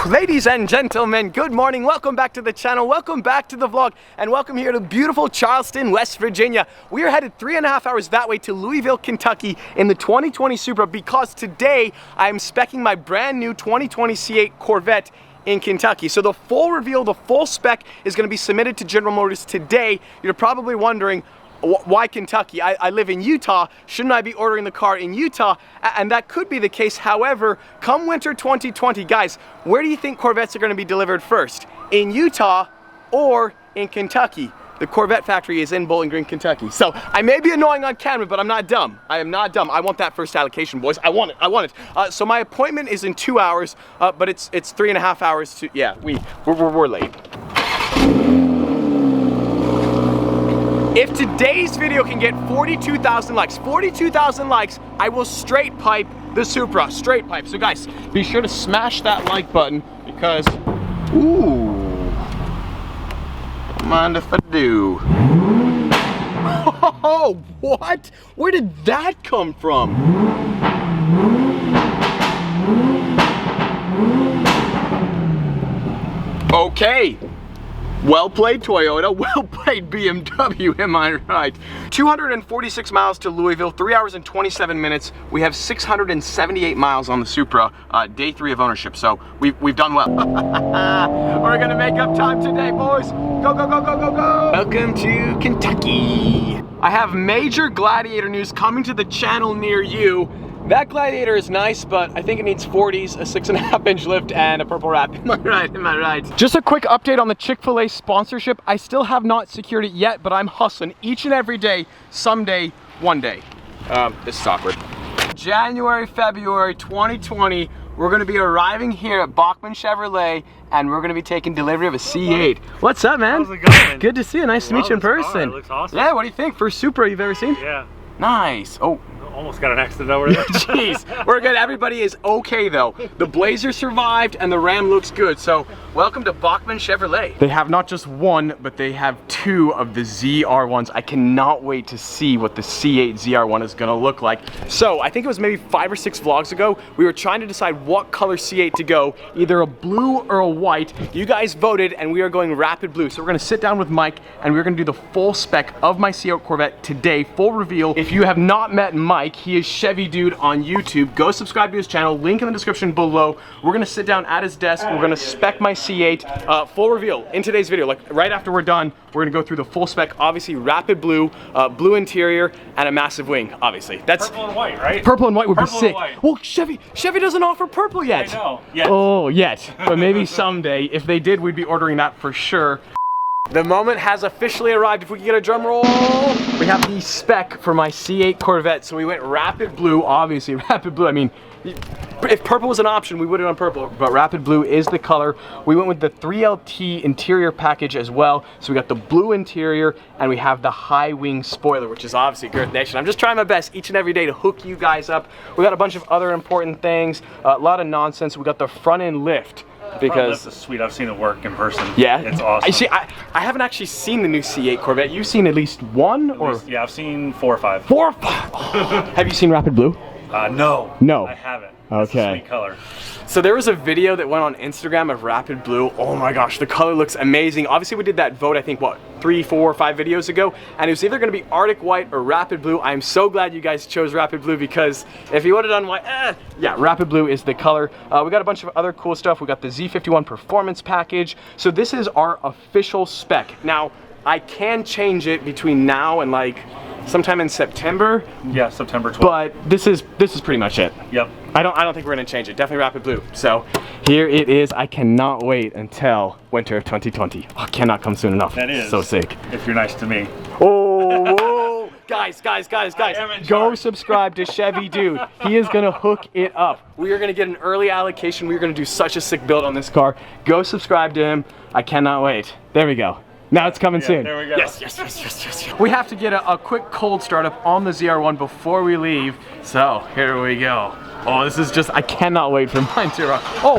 Ladies and gentlemen, good morning. Welcome back to the channel. Welcome back to the vlog, and welcome here to beautiful Charleston, West Virginia. We are headed 3.5 hours that way to Louisville, Kentucky in the 2020 Supra because today I am speccing my brand new 2020 C8 Corvette in Kentucky. So the full reveal, the full spec is going to be submitted to General Motors today. You're probably wondering, why Kentucky? I live in Utah. Shouldn't I be ordering the car in Utah? And that could be the case. However, come winter 2020, guys, where do you think Corvettes are going to be delivered first? In Utah or in Kentucky? The Corvette factory is in Bowling Green, Kentucky. So I may be annoying on camera, but I'm not dumb. I am not dumb. I want that first allocation, boys. I want it. I want it. So my appointment is in 2 hours, but it's 3.5 hours to, yeah, we're late. If today's video can get 42,000 likes, I will straight pipe the Supra, straight pipe. So guys, be sure to smash that like button because, ooh, mind if I do? Oh, what? Where did that come from? Okay. Well played, Toyota. Well played, BMW. Am I right? 246 miles to Louisville, 3 hours and 27 minutes. We have 678 miles on the Supra, day 3 of ownership. So we've done well. We're gonna make up time today, boys. Go, go, go, go, go, go. Welcome to Kentucky. I have major Gladiator news coming to the channel near you. That Gladiator is nice, but I think it needs 40s, a 6.5-inch lift, and a purple wrap. Am I right? Am I right? Just a quick update on the Chick-fil-A sponsorship. I still have not secured it yet, but I'm hustling each and every day, someday, one day. This is awkward. January, February 2020, we're gonna be arriving here at Bachman Chevrolet, and we're gonna be taking delivery of a C8. What's up, man? How's it going? Good to see you. Nice to meet you in person. It looks awesome. Yeah, what do you think? First Supra you've ever seen? Yeah. Nice. Oh. Almost got an accident over there. Jeez, we're good. Everybody is okay though. The Blazer survived and the Ram looks good. So welcome to Bachman Chevrolet. They have not just one, but they have 2 of the ZR1s. I cannot wait to see what the C8 ZR1 is gonna look like. So I think it was maybe 5 or 6 vlogs ago, we were trying to decide what color C8 to go, either a blue or a white. You guys voted and we are going rapid blue. So we're gonna sit down with Mike and we're gonna do the full spec of my C8 Corvette today, full reveal. If you have not met Mike, he is Chevy Dude on YouTube. Go subscribe to his channel, link in the description below. We're gonna sit down at his desk, we're gonna spec my C8, full reveal in today's video. Like right after we're done, we're gonna go through the full spec, obviously rapid blue, blue interior, and a massive wing, obviously. That's purple and white, right? Purple and white would purple be sick. And white. Well, Chevy doesn't offer purple yet. I know, yet. Oh, yet. But maybe someday. If they did, we'd be ordering that for sure. The moment has officially arrived. If we can get a drum roll, we have the spec for my C8 Corvette. So we went rapid blue, obviously rapid blue. I mean, if purple was an option, we would have done purple, but rapid blue is the color. We went with the 3LT interior package as well. So we got the blue interior and we have the high wing spoiler, which is obviously Girth Nation. I'm just trying my best each and every day to hook you guys up. We got a bunch of other important things, a lot of nonsense. We got the front end lift. Because this is sweet. I've seen it work in person. Yeah, it's awesome. I haven't actually seen the new C8 Corvette. You've seen at least one, yeah, I've seen 4 or 5. 4 or 5. Oh. Have you seen Rapid Blue? No. No. I haven't. Okay. It's a sweet color. So there was a video that went on Instagram of Rapid Blue. Oh my gosh, the color looks amazing. Obviously we did that vote, I think, what, 3, 4, 5 videos ago, and it was either gonna be Arctic White or Rapid Blue. I'm so glad you guys chose Rapid Blue because if you would have done white, yeah, Rapid Blue is the color. We got a bunch of other cool stuff. We got the Z51 Performance Package. So this is our official spec. Now, I can change it between now and like sometime in September. Yeah, September 12th. But this is pretty much it. Yep. I don't think we're gonna change it. Definitely Rapid Blue. So here it is. I cannot wait until winter of 2020. Oh, cannot come soon enough. That is. So sick. If you're nice to me. Oh, whoa. Guys, go subscribe to Chevy Dude. He is gonna hook it up. We are gonna get an early allocation. We're gonna do such a sick build on this car. Go subscribe to him. I cannot wait. There we go. Now it's coming soon. There we go. Yes. We have to get a quick cold startup on the ZR1 before we leave. So here we go. Oh, this is just, I cannot wait for mine to run. Oh!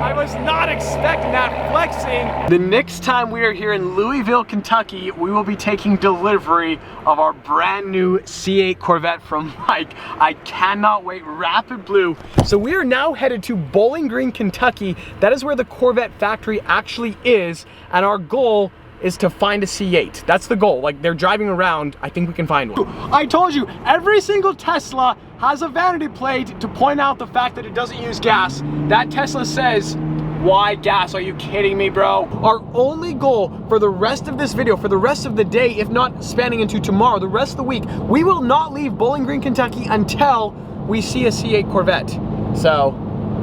I was not expecting that. flexing. The next time we are here in Louisville, Kentucky, we will be taking delivery of our brand new C8 Corvette from Mike. I cannot wait. Rapid Blue. So we are now headed to Bowling Green, Kentucky. That is where the Corvette factory actually is, and our goal is to find a C8. That's the goal. Like, they're driving around. I think we can find one. I told you, every single Tesla has a vanity plate to point out the fact that it doesn't use gas. That Tesla says, why gas? Are you kidding me, bro? Our only goal for the rest of this video, for the rest of the day, if not spanning into tomorrow, the rest of the week, we will not leave Bowling Green, Kentucky until we see a C8 Corvette. So,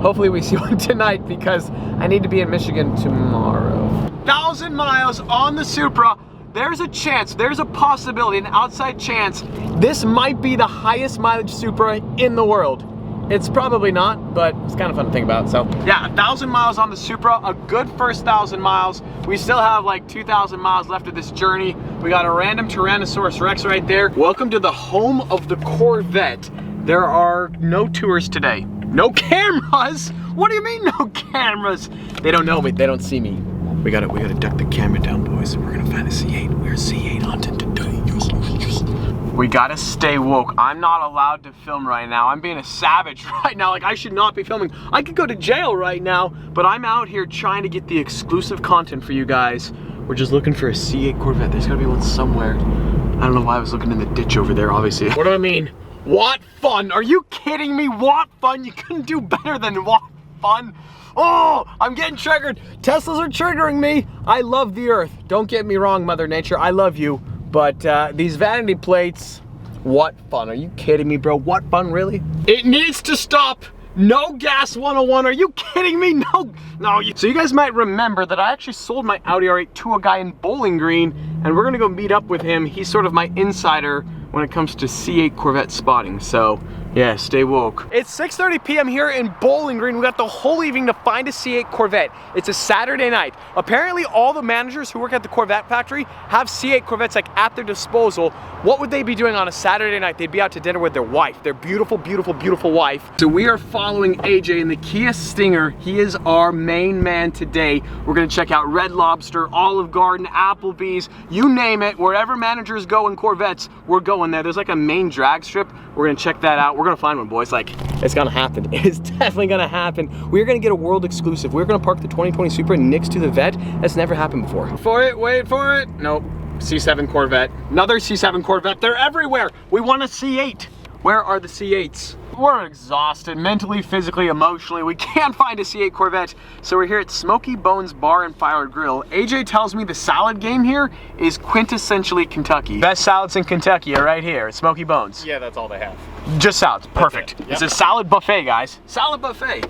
hopefully we see one tonight because I need to be in Michigan tomorrow. 1,000 miles on the Supra. There's a chance, there's a possibility, an outside chance, this might be the highest mileage Supra in the world. It's probably not, but it's kind of fun to think about. So yeah, 1,000 miles on the Supra, a good first 1,000 miles. We still have like 2,000 miles left of this journey. We got a random Tyrannosaurus Rex right there. Welcome to the home of the Corvette. There are no tours today. No cameras? What do you mean no cameras? They don't know me, they don't see me. We gotta duck the camera down, boys. We're gonna find a C8. We're C8 hunting today. We gotta stay woke. I'm not allowed to film right now. I'm being a savage right now. Like, I should not be filming. I could go to jail right now, but I'm out here trying to get the exclusive content for you guys. We're just looking for a C8 Corvette. There's gotta be one somewhere. I don't know why I was looking in the ditch over there, obviously. What do I mean? What fun? Are you kidding me? What fun? You couldn't do better than what fun? Oh, I'm getting triggered. Teslas are triggering me. I love the earth. Don't get me wrong, Mother Nature. I love you. But these vanity plates, what fun? Are you kidding me, bro? What fun, really? It needs to stop. No gas 101. Are you kidding me? No. So you guys might remember that I actually sold my Audi R8 to a guy in Bowling Green, and we're gonna go meet up with him. He's sort of my insider when it comes to C8 Corvette spotting. So yeah, stay woke. It's 6:30 p.m. here in Bowling Green. We got the whole evening to find a C8 Corvette. It's a Saturday night. Apparently all the managers who work at the Corvette factory have C8 Corvettes like at their disposal. What would they be doing on a Saturday night? They'd be out to dinner with their wife, their beautiful, beautiful, beautiful wife. So we are following AJ in the Kia Stinger. He is our main man today. We're gonna check out Red Lobster, Olive Garden, Applebee's, you name it. Wherever managers go in Corvettes, we're going there. There's like a main drag strip. We're gonna check that out. We're gonna find one, boys. Like, it's gonna happen. It's definitely gonna happen. We're gonna get a world exclusive. We're gonna park the 2020 Supra next to the Vet. That's never happened before. Wait for it. Nope. C7 Corvette. Another C7 Corvette. They're everywhere. We want a C8. Where are the C8s? We're exhausted, mentally, physically, emotionally. We can't find a C8 Corvette, so we're here at Smoky Bones Bar and Fire Grill. AJ tells me the salad game here is quintessentially Kentucky. Best salads in Kentucky are right here at Smoky Bones. Yeah, that's all they have. Just salads, perfect. Yep. It's a salad buffet, guys. Salad buffet.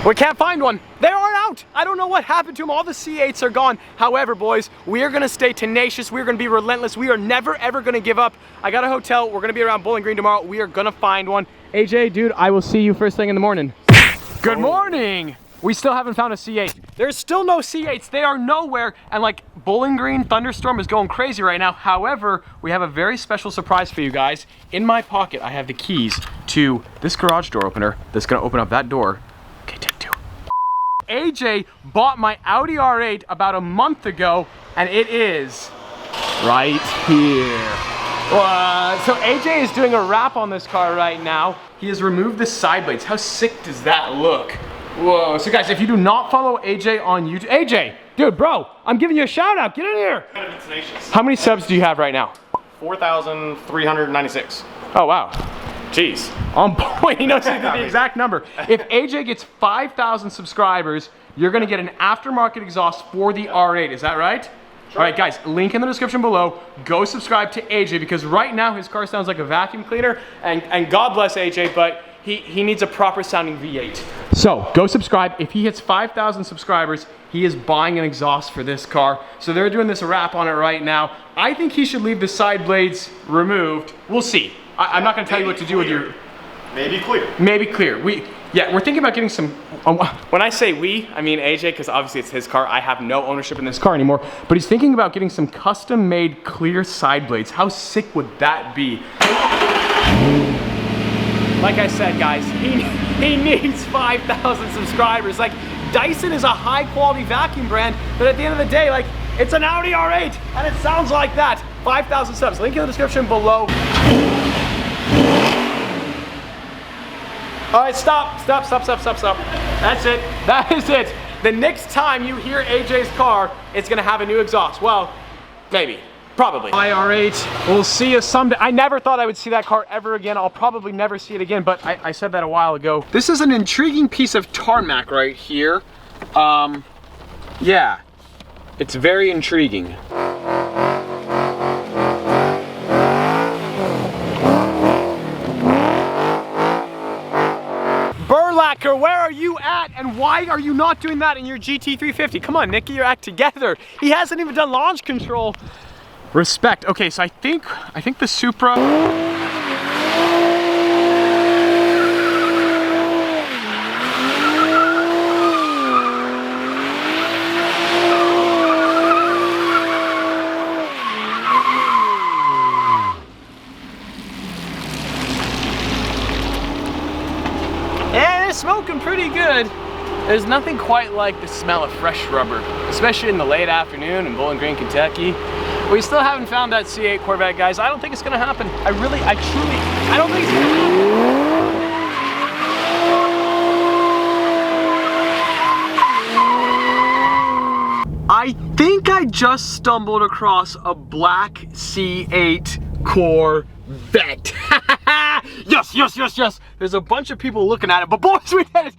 We can't find one. They are out. I don't know what happened to them. All the C8s are gone. However, boys, we are gonna stay tenacious. We're gonna be relentless. We are never, ever gonna give up. I got a hotel. We're gonna be around Bowling Green tomorrow. We are gonna find one. AJ, dude, I will see you first thing in the morning. Good morning. We still haven't found a C8. There's still no C8s. They are nowhere. And like, Bowling Green thunderstorm is going crazy right now. However, we have a very special surprise for you guys. In my pocket, I have the keys to this garage door opener that's gonna open up that door. Okay, take two. AJ bought my Audi R8 about a month ago, and it is right here. So AJ is doing a wrap on this car right now. He has removed the side blades. How sick does that look? Whoa. So guys, if you do not follow AJ on YouTube, AJ, dude, bro, I'm giving you a shout out. Get in here. Kind of be tenacious. How many subs do you have right now? 4,396. Oh, wow. Jeez. On point. He knows the exact number. If AJ gets 5,000 subscribers, you're going to get an aftermarket exhaust for the R8. Is that right? Sure. All right, guys, link in the description below. Go subscribe to AJ because right now his car sounds like a vacuum cleaner. And God bless AJ, but he needs a proper sounding V8. So go subscribe. If he hits 5,000 subscribers, he is buying an exhaust for this car. So they're doing this wrap on it right now. I think he should leave the side blades removed. We'll see. I'm not gonna tell you what to do with your... Maybe clear. Maybe clear. We're thinking about getting some... when I say we, I mean AJ, because obviously it's his car. I have no ownership in this car anymore. But he's thinking about getting some custom-made clear side blades. How sick would that be? Like I said, guys, he needs 5,000 subscribers. Like, Dyson is a high quality vacuum brand, but at the end of the day, like, it's an Audi R8 and it sounds like that. 5,000 subs, link in the description below. All right, stop. That's it, that is it. The next time you hear AJ's car, it's gonna have a new exhaust. Well, maybe. Probably. My R8, we'll see you someday. I never thought I would see that car ever again. I'll probably never see it again, but I said that a while ago. This is an intriguing piece of tarmac right here. Yeah, it's very intriguing. Burlacker, where are you at? And why are you not doing that in your GT350? Come on, Nick, get your act together. He hasn't even done launch control. Respect. Okay, so I think the Supra. And it's smoking pretty good. There's nothing quite like the smell of fresh rubber, especially in the late afternoon in Bowling Green, Kentucky. We still haven't found that C8 Corvette, guys. I don't think it's gonna happen. I don't think it's gonna happen. I think I just stumbled across a black C8 Corvette. Yes. There's a bunch of people looking at it, but boys, we did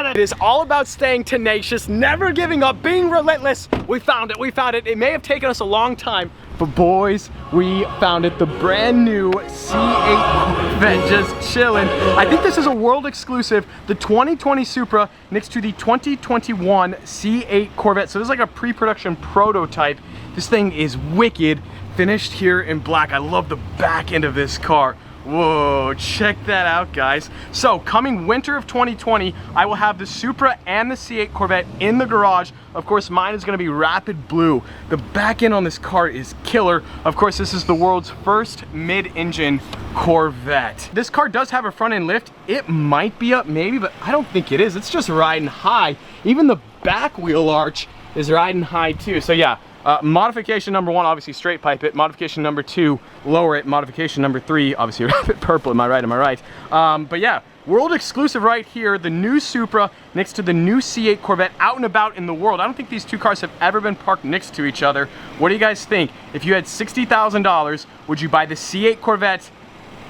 it. It is all about staying tenacious, never giving up, being relentless. We found it. It may have taken us a long time, but boys, we found it. The brand new C8 Corvette, just chilling. I think this is a world exclusive. The 2020 Supra next to the 2021 C8 Corvette. So this is like a pre-production prototype. This thing is wicked. Finished here in black. I love the back end of this car. Whoa, check that out, guys. So coming winter of 2020, I will have the Supra and the C8 Corvette in the garage. Of course, mine is gonna be rapid blue. The back end on this car is killer. Of course, this is the world's first mid-engine Corvette. This car does have a front end lift. It might be up maybe, but I don't think it is. It's just riding high. Even the back wheel arch is riding high too. So yeah, modification number one, obviously straight pipe it. Modification number two, lower it. Modification number three, obviously wrap it purple. Am I right? But yeah, world exclusive right here. The new Supra next to the new C8 Corvette out and about in the world. I don't think these two cars have ever been parked next to each other. What do you guys think? If you had $60,000, would you buy the C8 Corvette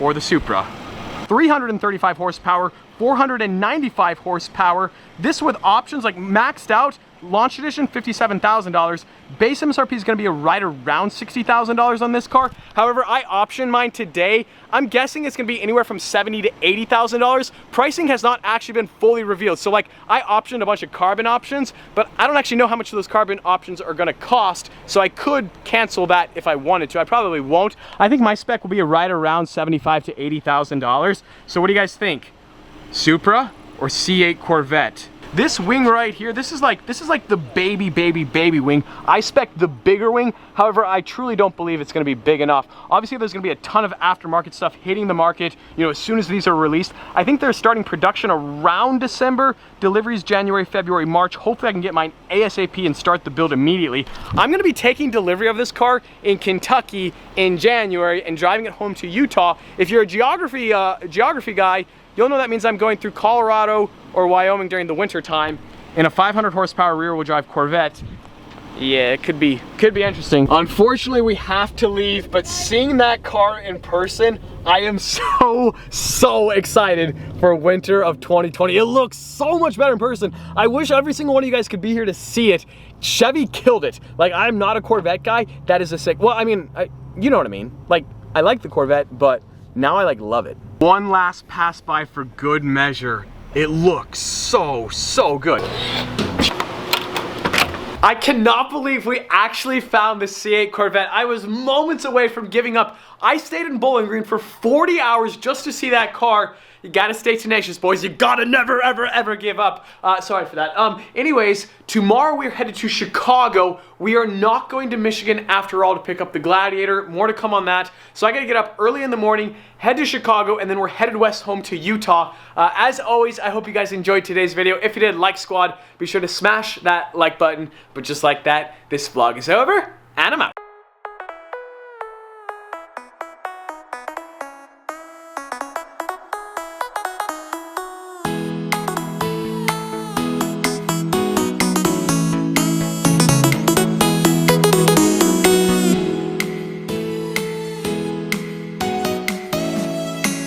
or the Supra? 335 horsepower, 495 horsepower. This with options like maxed out, launch edition, $57,000. Base MSRP is gonna be right around $60,000 on this car. However, I optioned mine today. I'm guessing it's gonna be anywhere from $70,000 to $80,000. Pricing has not actually been fully revealed. So like, I optioned a bunch of carbon options, but I don't actually know how much those carbon options are gonna cost. So I could cancel that if I wanted to. I probably won't. I think my spec will be right around $75,000 to $80,000. So what do you guys think? Supra or C8 Corvette? This wing right here, this is like the baby wing. I spec the bigger wing. However, I truly don't believe it's gonna be big enough. Obviously, there's gonna be a ton of aftermarket stuff hitting the market, you know, as soon as these are released. I think they're starting production around December, deliveries January, February, March. Hopefully I can get mine ASAP and start the build immediately. I'm gonna be taking delivery of this car in Kentucky in January and driving it home to Utah. If you're a geography guy, you'll know that means I'm going through Colorado or Wyoming during the winter time in a 500 horsepower rear wheel drive Corvette. Yeah, it could be interesting. Unfortunately, we have to leave, but seeing that car in person, I am so excited for winter of 2020. It looks so much better in person. I wish every single one of you guys could be here to see it. Chevy killed it. Like, I'm not a Corvette guy. That is a sick, well, I mean, you know what I mean. Like, I like the Corvette, but now I like love it. One last pass by for good measure. It looks so good. I cannot believe we actually found the C8 Corvette. I was moments away from giving up. I stayed in Bowling Green for 40 hours just to see that car. You gotta stay tenacious, boys. You gotta never, ever, ever give up. Sorry for that. Anyways, tomorrow we're headed to Chicago. We are not going to Michigan after all to pick up the Gladiator. More to come on that. So I gotta get up early in the morning, head to Chicago, and then we're headed west home to Utah. As always, I hope you guys enjoyed today's video. If you did, like squad, be sure to smash that like button. But just like that, this vlog is over, and I'm out.